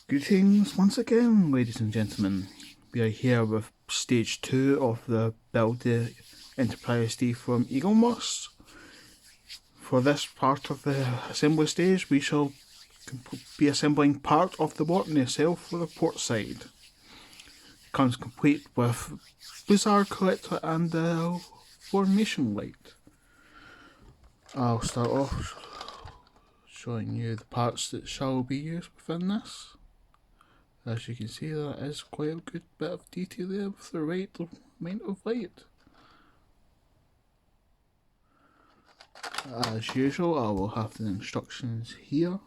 Greetings once again, ladies and gentlemen. We are here with stage 2 of the Build the Enterprise D from Eaglemoss. For this part of the assembly stage, we shall be assembling part of the warp nacelle for the port side. It comes complete with Blizzard collector and the formation light. I'll start off showing you the parts that shall be used within this. As you can see, there is quite a good bit of detail there with the right amount of light. As usual, I will have the instructions here,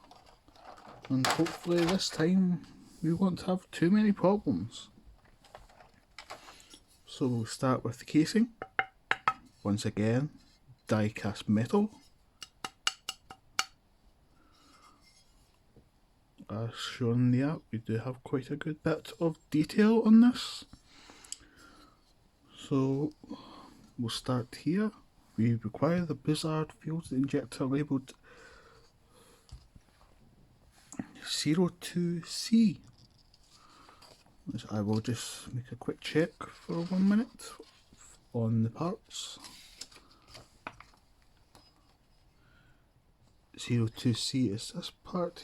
and hopefully this time we won't have too many problems. So we'll start with the casing. Once again, die cast metal. As shown in the app, we do have quite a good bit of detail on this. So we'll start here. We require the Blizzard fuel injector labelled 02C. Which I will just make a quick check for 1 minute on the parts. 02C is this part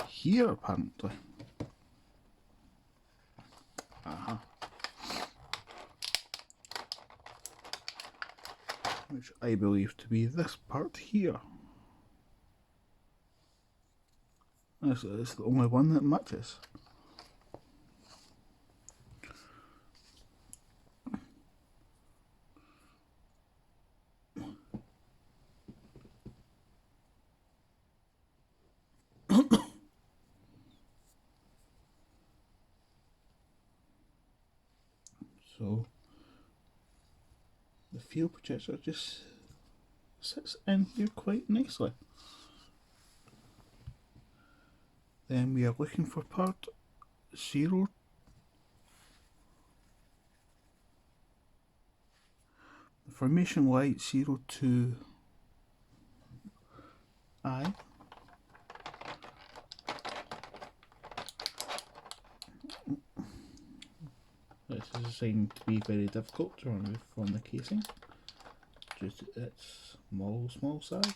here, apparently. Which I believe to be this part here. This is the only one that matches. So the fuel projector just sits in here quite nicely. Then we are looking for part 0. The formation light 02I. This is designed to be very difficult to remove from the casing due to its small size.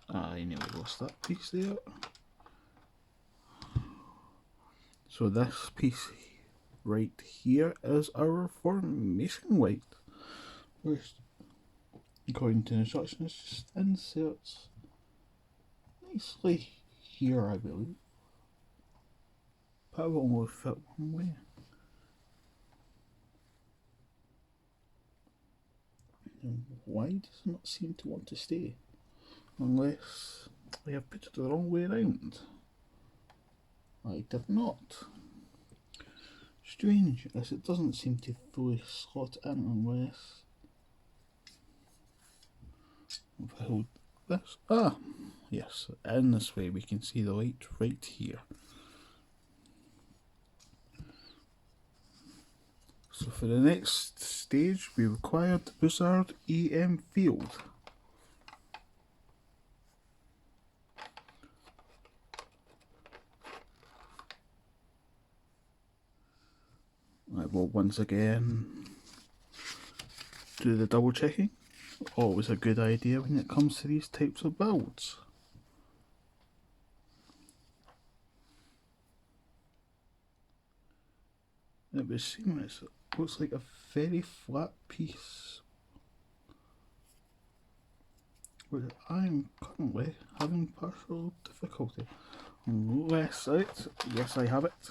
I nearly lost that piece there. So this piece right here is our formation light, which, according to the instructions, just inserts nicely here, I believe. But it will only fit one way. And why does it not seem to want to stay? Unless I have put it the wrong way around. I did not. Strange, as it doesn't seem to fully slot in unless if I hold this. Yes, in this way we can see the light right here. So for the next stage we require the Blizzard EM field. I will once again do the double checking. Always a good idea when it comes to these types of builds. It would seem it looks like a very flat piece, which I'm currently having partial difficulty. Unless yes, I have it.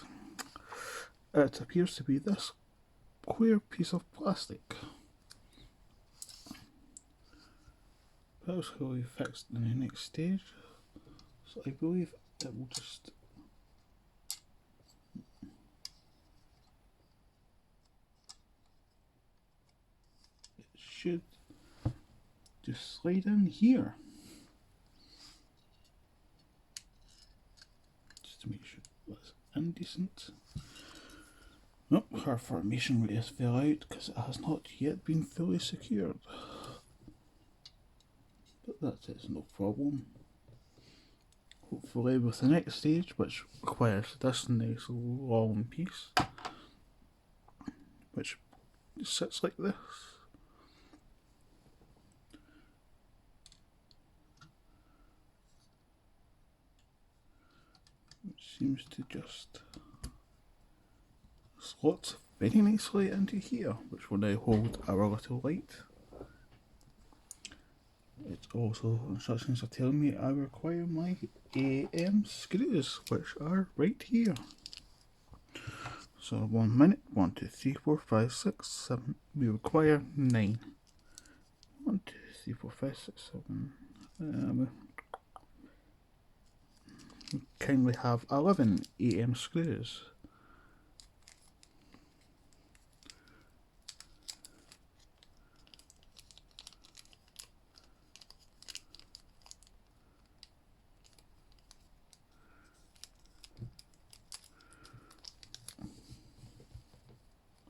It appears to be this clear piece of plastic. That will be fixed in the next stage. So I believe it will just should just slide in here. Just to make sure that's indecent. Nope, our formation radius fell out because it has not yet been fully secured. But that is no problem. hopefully with the next stage, which requires this nice long piece, which sits like this. Which seems to just slot very nicely into here, which will now hold our little light. It's also, instructions are telling me I require my AM screws, which are right here. So 1 minute, 1, 2, 3, 4, 5, 6, 7. We require 9. 1, 2, 3, 4, 5, 6, 7. We kindly have 11 AM screws.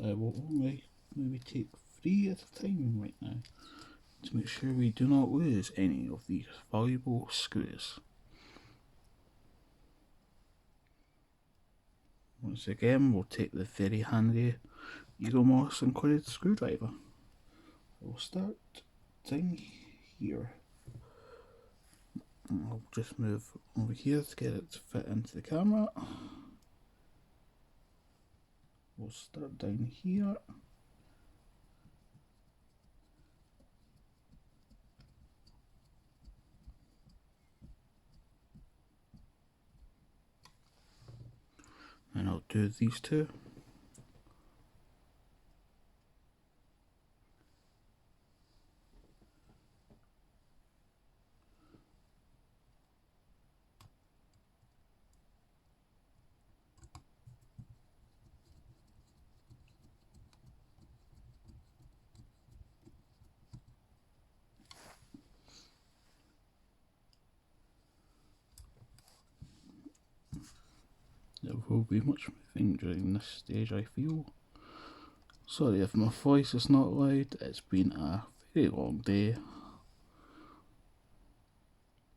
I will only maybe take 3 at a time right now to make sure we do not lose any of these valuable screws. Once again, we'll take the very handy Eaglemoss included screwdriver. We'll start down here. I'll just move over here to get it to fit into the camera. We'll start down here. And I'll do these two. There will be much moving during this stage, I feel. Sorry if my voice is not loud, it's been a very long day.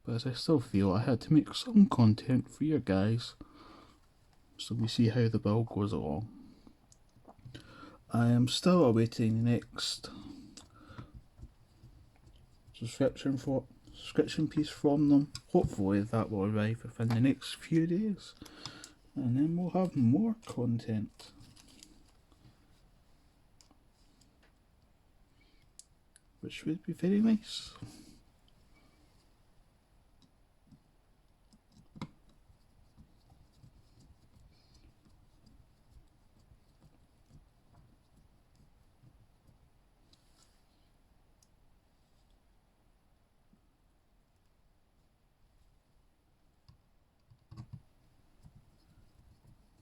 But I still feel I had to make some content for you guys, so we see how the build goes along. I am still awaiting the next subscription piece from them. Hopefully that will arrive within the next few days, and then we'll have more content. Which would be very nice.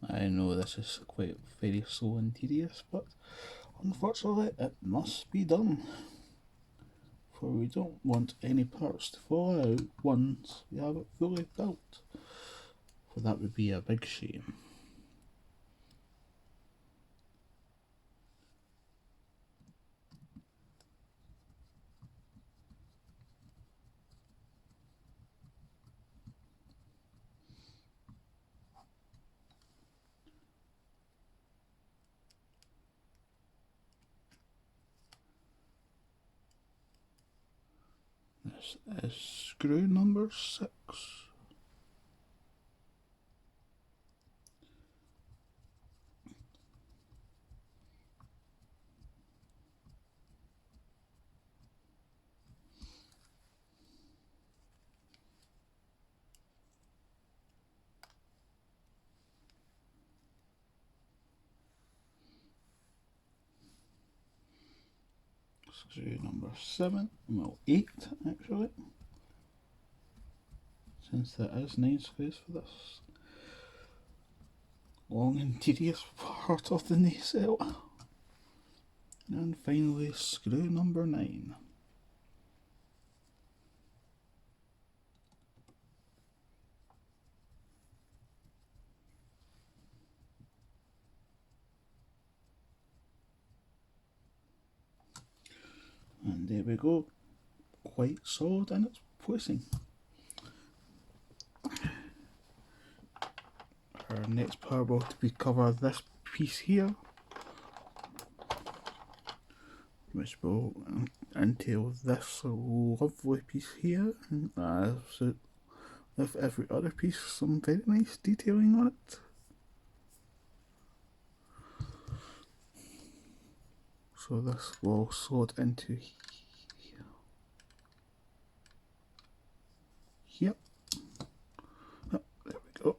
I know this is quite very slow and tedious, but unfortunately it must be done. For we don't want any parts to fall out once we have it fully built. For that would be a big shame. This is screw number 6. Screw number 7, well 8 actually, since there is 9 screws for this long and tedious part of the nacelle. And finally screw number 9. And there we go, quite solid in its placing. our next power bolt we cover this piece here, which will entail this lovely piece here, as with every other piece, some very nice detailing on it. So this will slot into here. Oh, there we go.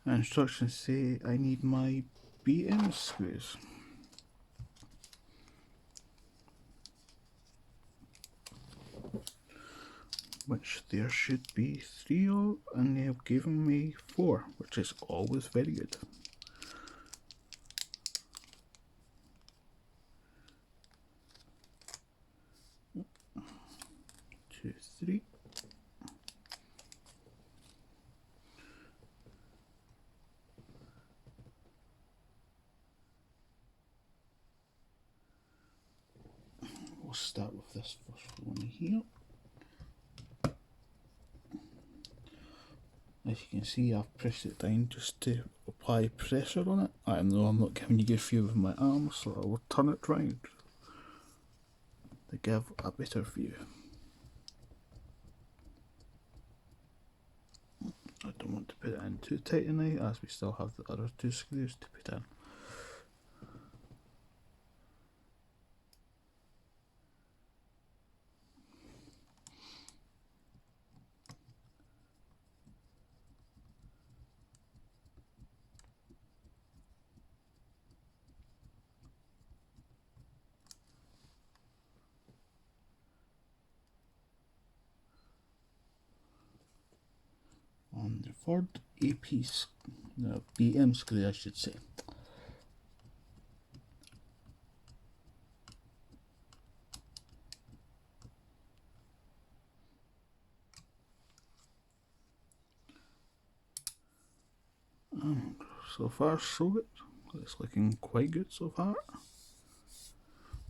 Instructions say I need my BM screws. Which there should be 3 of, and they have given me 4, which is always very good. 2, 3. We'll start with this first one here. As you can see, I've pressed it down just to apply pressure on it. I know I'm not giving you a good feel with my arm, so I will turn it round to give a better view. I don't want to put it in too tight tonight, as we still have the other 2 screws to put in. On the third A-piece, the BM screw I should say. And so far so good, it's looking quite good so far.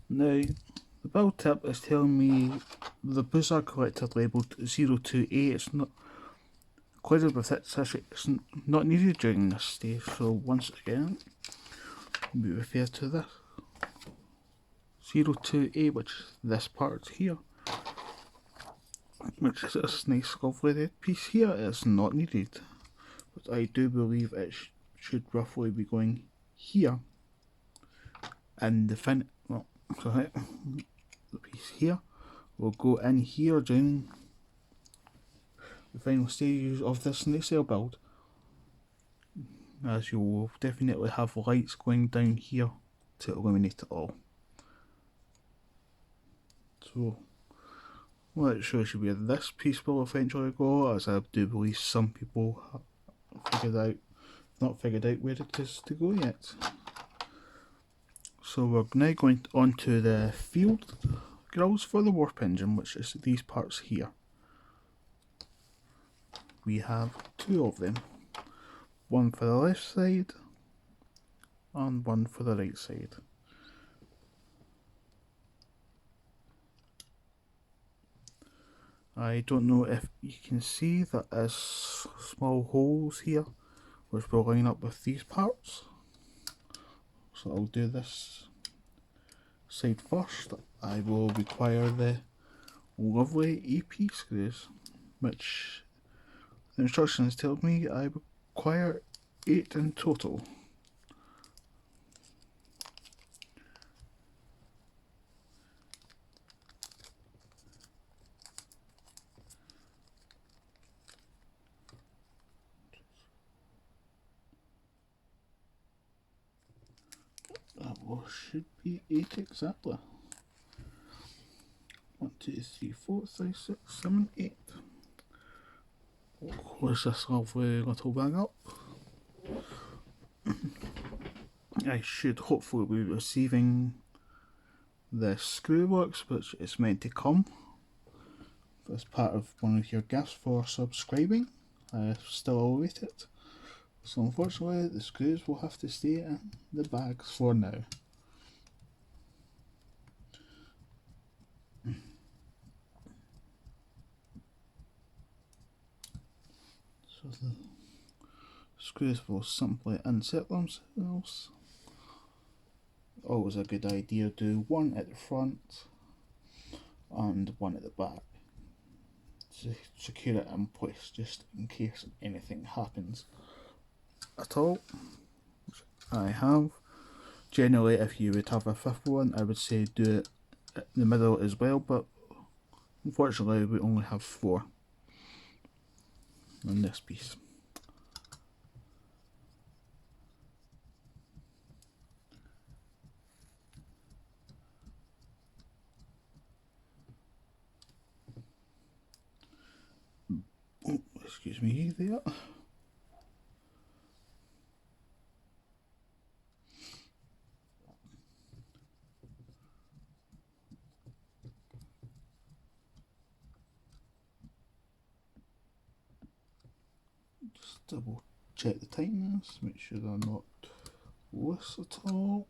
Now, the build tip is telling me the buzzer collector labelled 02A, it's not included with it, it's not needed during this stage, so once again we refer to this 02A, which is this part here, which is this nice lovely red piece here. It's not needed, but I do believe it should roughly be going here, and the the piece here will go in here during the final stages of this Nacell build, as you will definitely have lights going down here to illuminate it all. So well, it shows you where this piece will eventually go, as I do believe some people have not figured out where it is to go yet. So we're now going on to the field grills for the warp engine, which is these parts here. We have 2 of them, one for the left side and one for the right side. I don't know if you can see that there's small holes here which will line up with these parts. So I'll do this side first. I will require the lovely EP screws, which the instructions tell me I require 8 in total. That should be 8 exactly. 1, 2, 3, 4, 5, 6, 7, 8. We'll close this lovely little bag up. I should hopefully be receiving the screw box, which is meant to come as part of one of your gifts for subscribing. I still await it. So unfortunately the screws will have to stay in the bags for now. So screws will simply insert themselves. Always a good idea to do one at the front and one at the back to secure it in place, just in case anything happens at all, which I have. Generally, if you would have a fifth one, I would say do it in the middle as well, but unfortunately we only have 4 on this piece. Oh, excuse me there. Just double check the tightness, make sure they're not loose at all.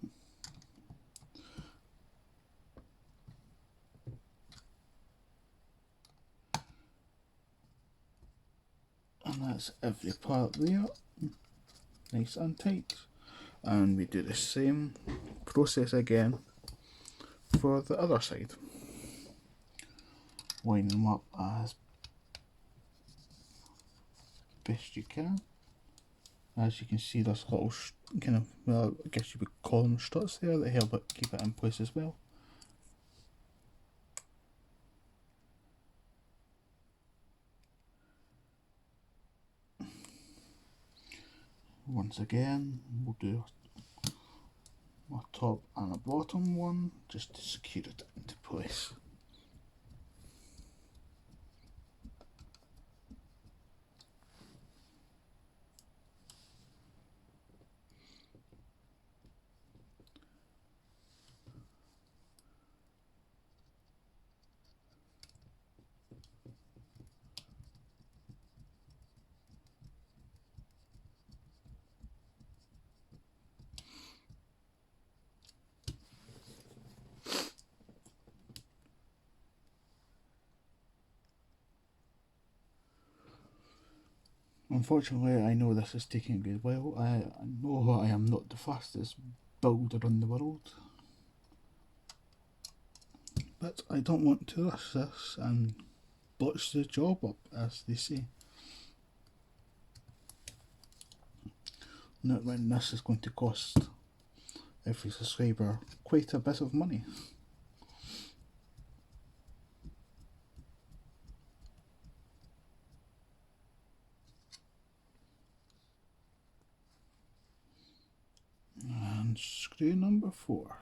And that's every part there, nice and tight. And we do the same process again for the other side. Line them up as best you can. As you can see, there's little kind of, well, I guess you would call them struts there that help it keep it in place as well. Once again, we'll do a top and a bottom one just to secure it into place. Unfortunately, I know this is taking a good while. I know I am not the fastest builder in the world, but I don't want to rush this and botch the job up, as they say. Not when this is going to cost every subscriber quite a bit of money. And screw number 4.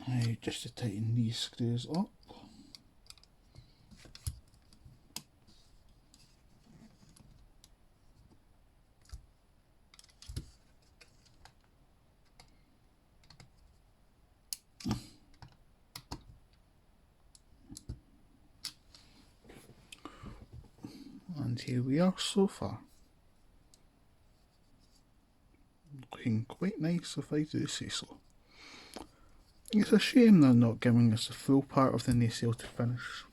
Now just to tighten these screws up. And here we are so far. Looking quite nice, if I do say so. It's a shame they're not giving us the full part of the nacelle to finish.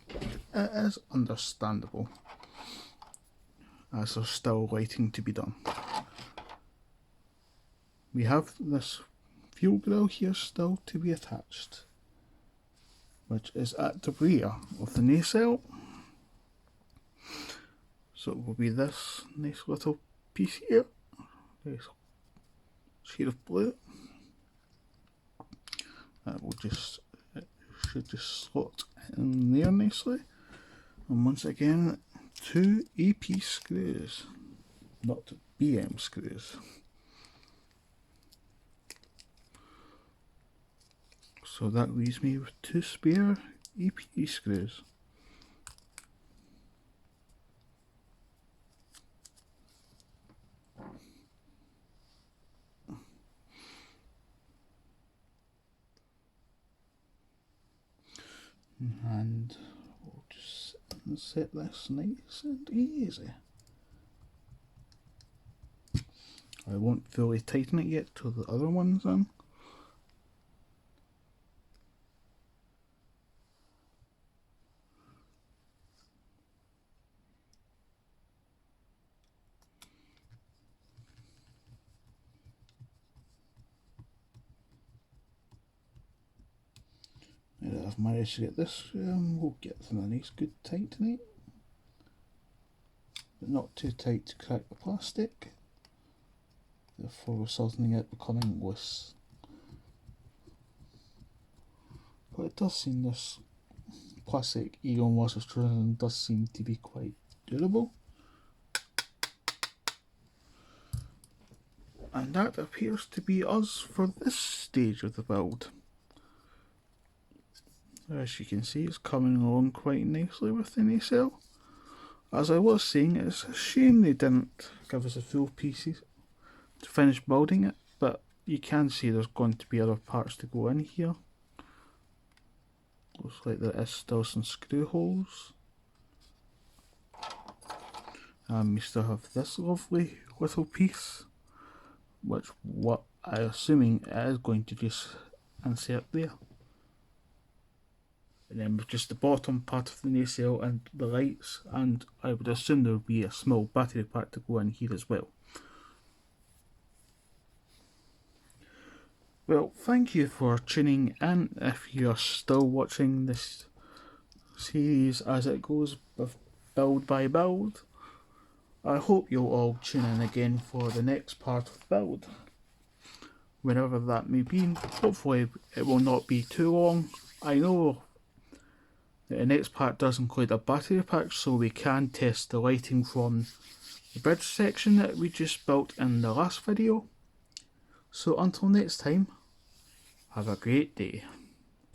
It is understandable, as there's still lighting to be done. We have this fuel grill here still to be attached, which is at the rear of the nacelle. So it will be this nice little piece here, nice shade of blue. That will just, it should just slot in there nicely. And once again, 2 AP screws, not BM screws. So that leaves me with 2 spare EP screws. And we'll just set this nice and easy. I won't fully tighten it yet till the other one's in. Now that I've managed to get this, we'll get them a nice good tightening, but not too tight to crack the plastic, therefore resulting in it becoming loose. But it does seem this plastic Eaglemoss extrusion does seem to be quite durable. And that appears to be us for this stage of the build. As you can see, it's coming along quite nicely with the nacelle. As I was saying, it's a shame they didn't give us a full pieces to finish building it, but you can see there's going to be other parts to go in here. Looks like there is still some screw holes. And we still have this lovely little piece, which what I'm assuming it is going to just insert there. And then with just the bottom part of the nacelle and the lights, and I would assume there would be a small battery pack to go in here as well. Well, thank you for tuning in if you are still watching this series as it goes with build by build. I hope you'll all tune in again for the next part of build, whenever that may be. Hopefully it will not be too long. I know the next part does include a battery pack, so we can test the lighting from the bridge section that we just built in the last video. So until next time, have a great day.